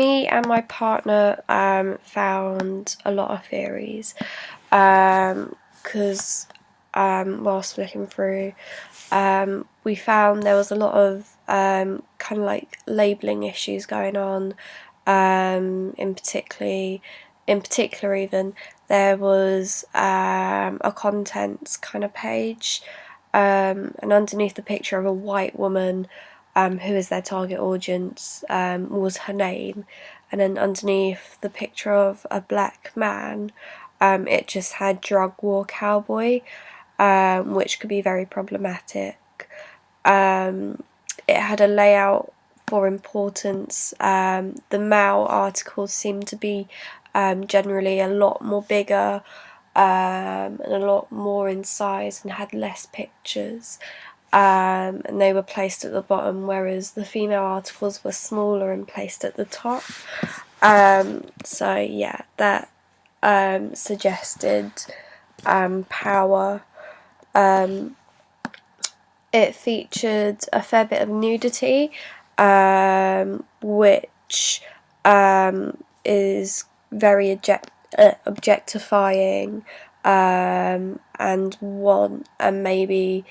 me and my partner found a lot of theories because whilst looking through, we found there was a lot of kind of like labelling issues going on. In particular even, there was a contents kind of page, and underneath the picture of a white woman who is their target audience was her name, and then underneath the picture of a black man it just had drug war cowboy, which could be very problematic. It had a layout for importance. The male articles seemed to be generally a lot more bigger and a lot more in size and had less pictures. And they were placed at the bottom, whereas the female articles were smaller and placed at the top. So yeah, that suggested power. It featured a fair bit of nudity, which is very objectifying, and maybe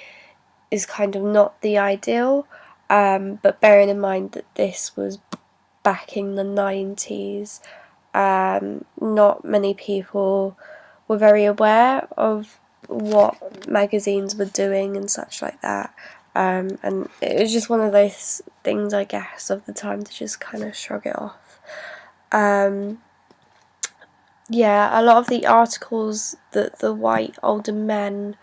is kind of not the ideal, but bearing in mind that this was back in the 90s, not many people were very aware of what magazines were doing and such like that, and it was just one of those things, I guess, of the time to just kind of shrug it off. Yeah, a lot of the articles that the white older men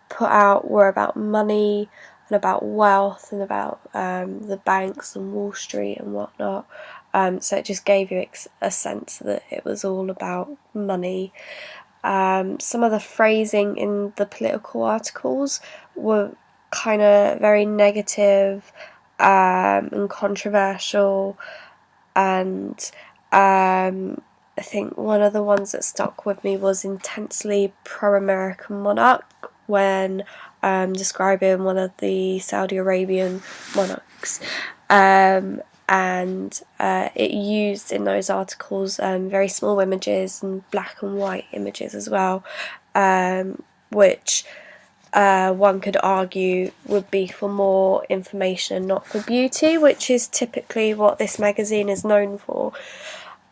put out were about money and about wealth and about the banks and Wall Street and whatnot. So it just gave you a sense that it was all about money. Some of the phrasing in the political articles were kind of very negative and controversial, and I think one of the ones that stuck with me was intensely pro-American monarch when describing one of the Saudi Arabian monarchs. And it used in those articles very small images and black and white images as well, which one could argue would be for more information and not for beauty, which is typically what this magazine is known for.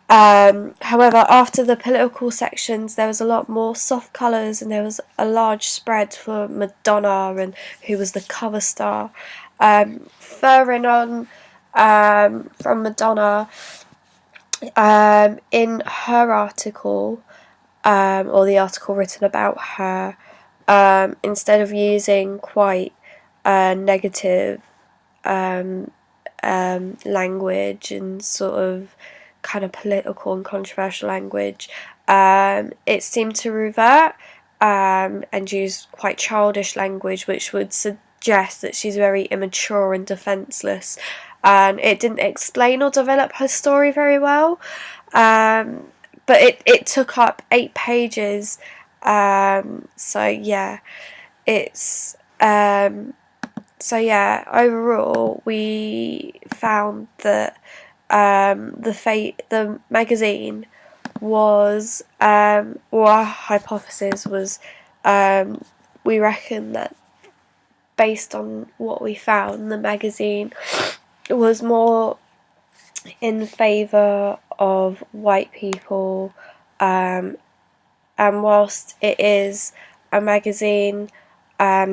However, after the political sections, there was a lot more soft colours, and there was a large spread for Madonna, and who was the cover star. Furthering on from Madonna, in her article, or the article written about her, instead of using quite negative language and sort of kind of political and controversial language, it seemed to revert and use quite childish language, which would suggest that she's very immature and defenceless, and it didn't explain or develop her story very well, but it took up 8 pages, so yeah, it's overall we found that the magazine was, or our hypothesis was, we reckon that based on what we found, the magazine was more in favour of white people, and whilst it is a magazine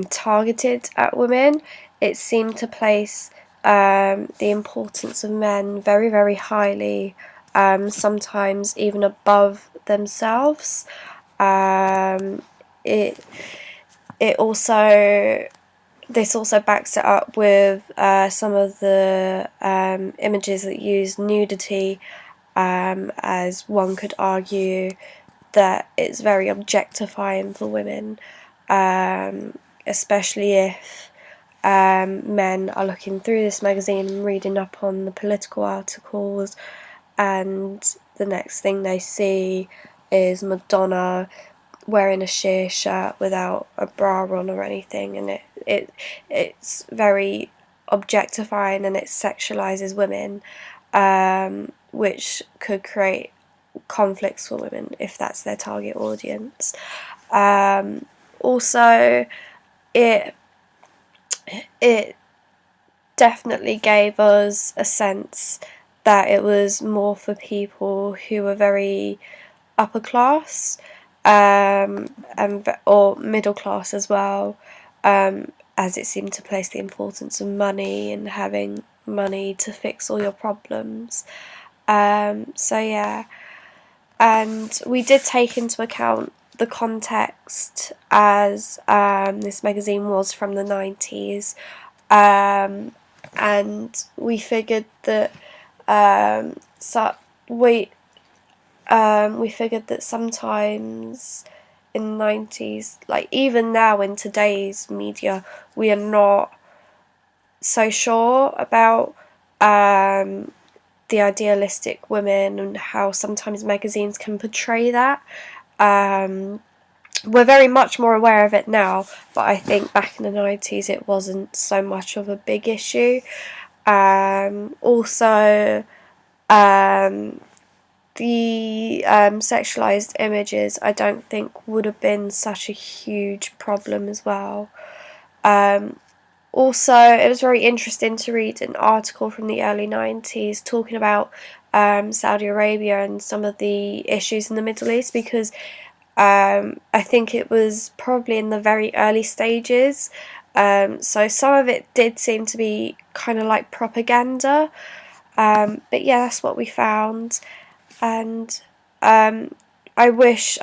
targeted at women, it seemed to place the importance of men very, very highly, sometimes even above themselves. This also backs it up with some of the images that use nudity, as one could argue that it's very objectifying for women, especially if men are looking through this magazine and reading up on the political articles, and the next thing they see is Madonna wearing a sheer shirt without a bra on or anything, and it's very objectifying and it sexualizes women, which could create conflicts for women if that's their target audience. Also, it definitely gave us a sense that it was more for people who were very upper class, or middle class as well, as it seemed to place the importance of money and having money to fix all your problems. So yeah, and we did take into account the context, as this magazine was from the 90s, and we figured that we figured that sometimes in the 90s, like even now in today's media, we are not so sure about the idealistic women and how sometimes magazines can portray that. We're very much more aware of it now, but I think back in the 90s it wasn't so much of a big issue. Also, the sexualized images I don't think would have been such a huge problem as well. Also, it was very interesting to read an article from the early 90s talking about Saudi Arabia and some of the issues in the Middle East, because I think it was probably in the very early stages. So some of it did seem to be kind of like propaganda. But yeah, that's what we found. And I wish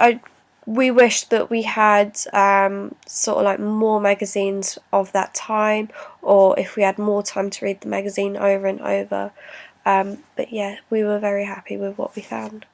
we wish that we had sort of like more magazines of that time, or if we had more time to read the magazine over and over. But yeah, we were very happy with what we found.